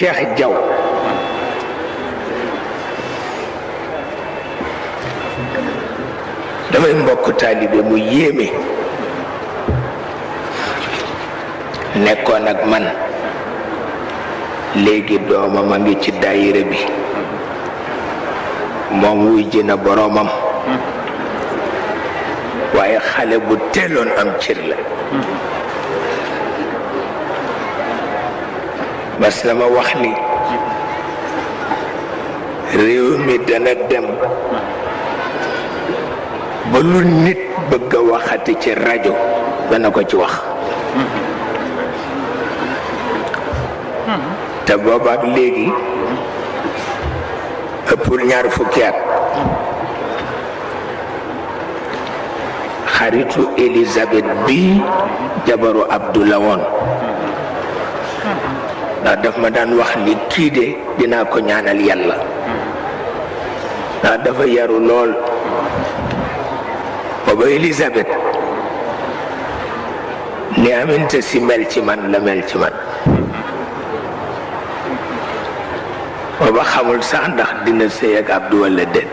Cheikh Diaw damay mbokk taalibe mu yéeme nekkoon ak man léegi doomam a ngi ci daayira bi moom wuy ji na boroomam waaye xale bu teeloon am cër la mas na ma wax ni réew mi dana dem ba lu nit bëgg a waxati ci rajo dana ko ci wax te boobaak léegi ëppul ñaar fukki at xaritu Elisabeth bi jabaru Abdullah woon ndax daf ma daan wax ni kii de dinaa ko ñaanal yàlla ndax dafa yaru lool booba Elisabeth ni Aminta si mel ci man la mel ci man booba xamul sax ndax dina sëy ak Abdou walla déet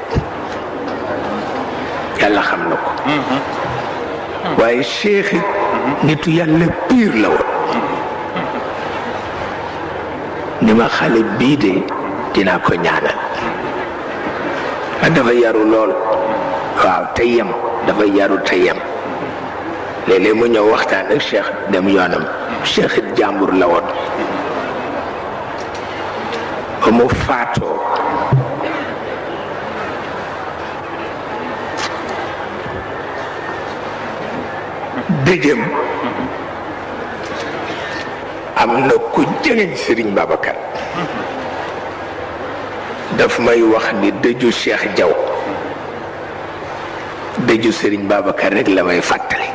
yàlla xam na ko waaye Cheikh nitu yàlla piir la woon ni ma xale bii de dinaa ko ñaanal dafa yaru lool waaw te yem dafa yaru te yem léeg-léeg mu ñëw waxtaan ak Cheikh dem yoonam Cheikh it jàmbur la woon ba mu faatoo dëjëm am na ku jëriñ Serigne Babacar daf may wax ni dëju Cheikh Diaw dëju Serigne Babacar rek la may fàttali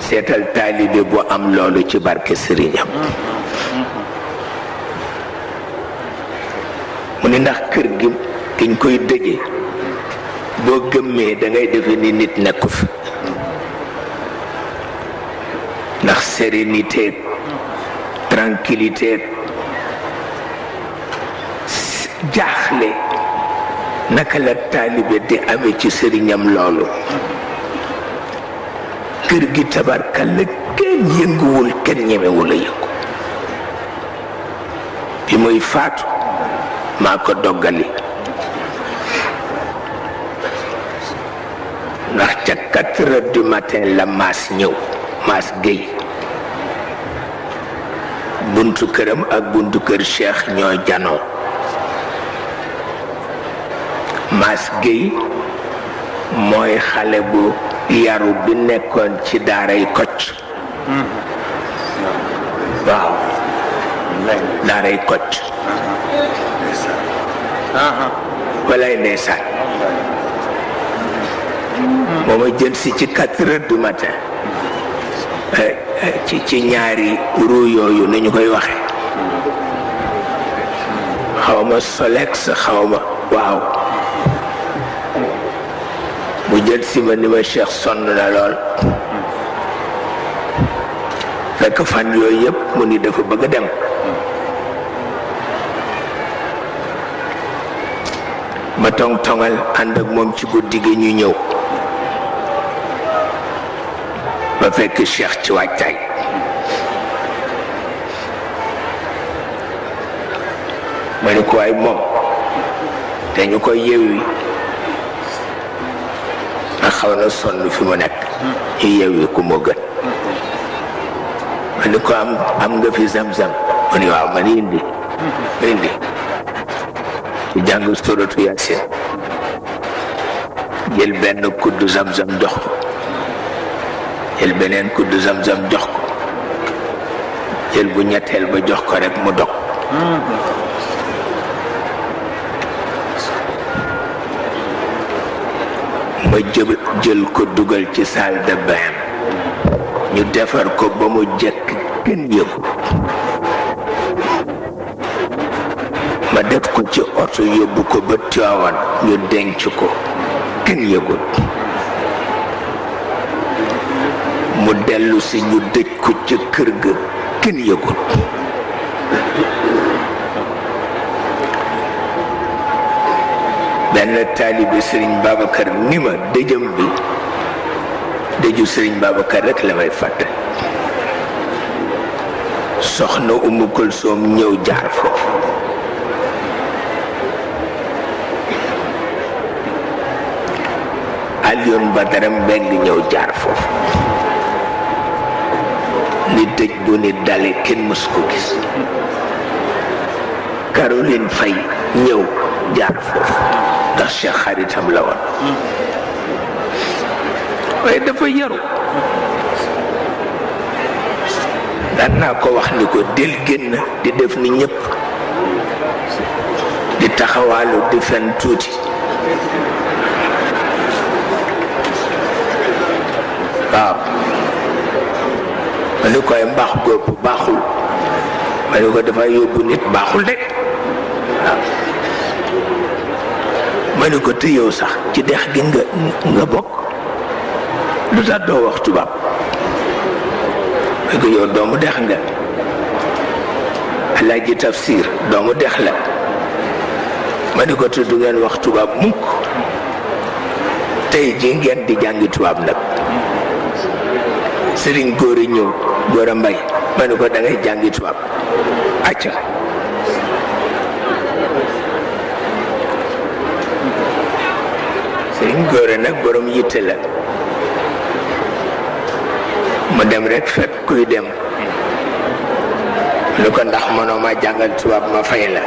seetal taalibe bu am loolu ci barke Serignam mu ni ndax kër gi kiñ koy dëje boo gëmmee da ngay defe ni nit nekku fi ndax sérénité tranquillité jaaxle naka la taalibe di amee ci sëriñam loolu kër gi tabarkalla kenn yënguwul kenn ñemewul a yëngu bi muy faatu maa ko doggali ndax ca 4 heures du matin la maas ñëw maas Guèye buntu këram ak buntu kër Cheikh ñoo janoo maas Guèye mooy xale bu yaru bi nekkoon ci daaray Kocc waaw daaray Kocc walay ndeysaan moo ma jël si ci 4 heures du matin ci ñaari ruu yooyu nañu koy waxe xawma Solex xawma waaw mu jël si ma ni ma Cheikh sonn na lool fekk fan yooyu yëpp mu ni dafa bëgg a dem ma tong-tongal ànd ak moom ci guddi gi ñu ñëw ba fekk Cheikh ci waajtaay ma ni ko waay moom te ñu koy yeewi nga xaw na sonn fi mu nekk ñu yeewi ku moo gën ma ni ko am nga fi zam-zam ma ni waaw ma ni indi ci jàng suratu Yaasin jël benn kuddu zam-zam jox ko jël beneen kuddu zam-zam jox ko jël bu ñetteel ba jox ko rek mu dog ma jël ko dugal ci salle de bain ñu defar ko ba mu jekk kenn yëgu ma def ko ci oto yóbbu ko ba Tiwaawan ñu denc ko kenn yëgul mu dellu si ñu dëj ko ca kër ga kenn yëgul benn taalibi Serigne Babacar ni ma dëjëm bi dëju Serigne Babacar rek la may fàtte. soxna Umu Kulsoom ñëw jaar foofu. Alioune Badara Mbengue ñëw jaar foofu. ni dëj bu ni dale kenn mës ko gis. Caroline Faye ñëw jaar foofu ndax Cheikh xaritam la woon. waaye dafa yaru. daan naa ko wax ni ko del génn di def ni ñëpp di taxawaalu di fen tuuti. waaw ma ni koy mbaax góob baaxul ma ni ko dafa yóbbu nit baaxul de waaw ma ni ko te yow sax ci dex gi nga bokk lu tax doo wax tubaab ma ni ko yow doomu dex nga Alaaji Tafsir doomu dex la ma ni ko te du ngeen wax tubaab mukk tey ji ngeen di jàngi tubaab nag Sëriñ góor yi ñëw góor a mbay ma ni ko da ngay jàngi tubaab acca Sëriñ góor a nag borom yitte la mu dem rek fekk kuy dem lu ko ndax mënoo ma jàngal tubaab ma fay la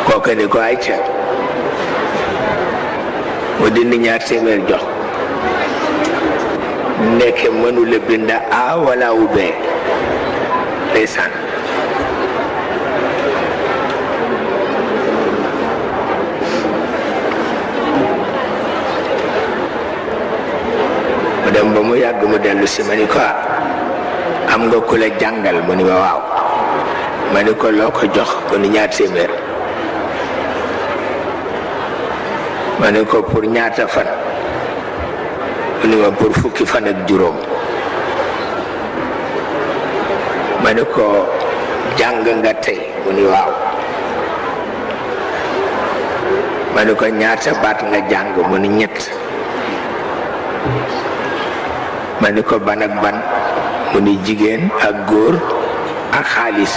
kooka ni ko acca mu dindi ñaar téeméer jox nekke mënula bind a wala wu bee ndeysaan mu dem ba mu yàgg mu dellu si ma ni ko am nga ku la jàngal mu ni ma waaw ma ni ko loo ko jox mu ni ñaar téeméer ma ni ko pour ñaata fan mu ni ma pour fukki fan ak juróom ma ni ko jàng nga tey mu ni waaw ma ni ko ñaata baat nga jàng mu ni ñett ma ni ko ban ak ban mu ni jigéen ak góor ak xaalis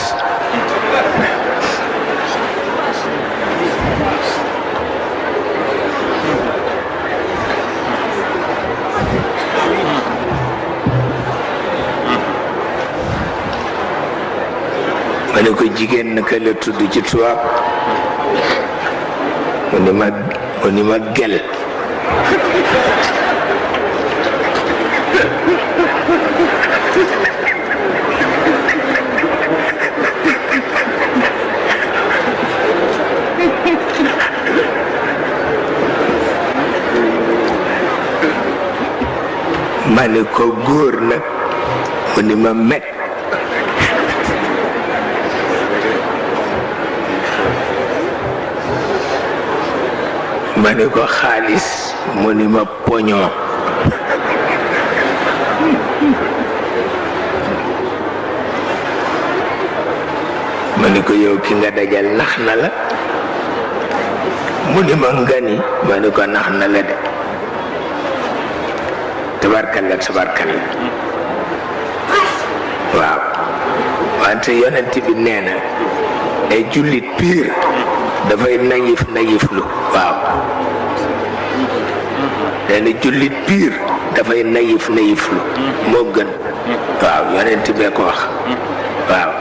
ma ne ko jigéen naka la tudd ci tubaab mu ni ma gel ma ne ko góor nag mu ni ma meg ma ne ko xaalis mu ni ma poñoo ma ni ko yow ki nga dajal nax na la mu ni ma ngani ma ni ko nax na la de tabarkalla tabarkalla waaw wante yonent bi nee na ay jullit piir dafay nayiflu waaw nee na jullit piir dafay nayiflu moo gën waaw yonent bee ko wax waaw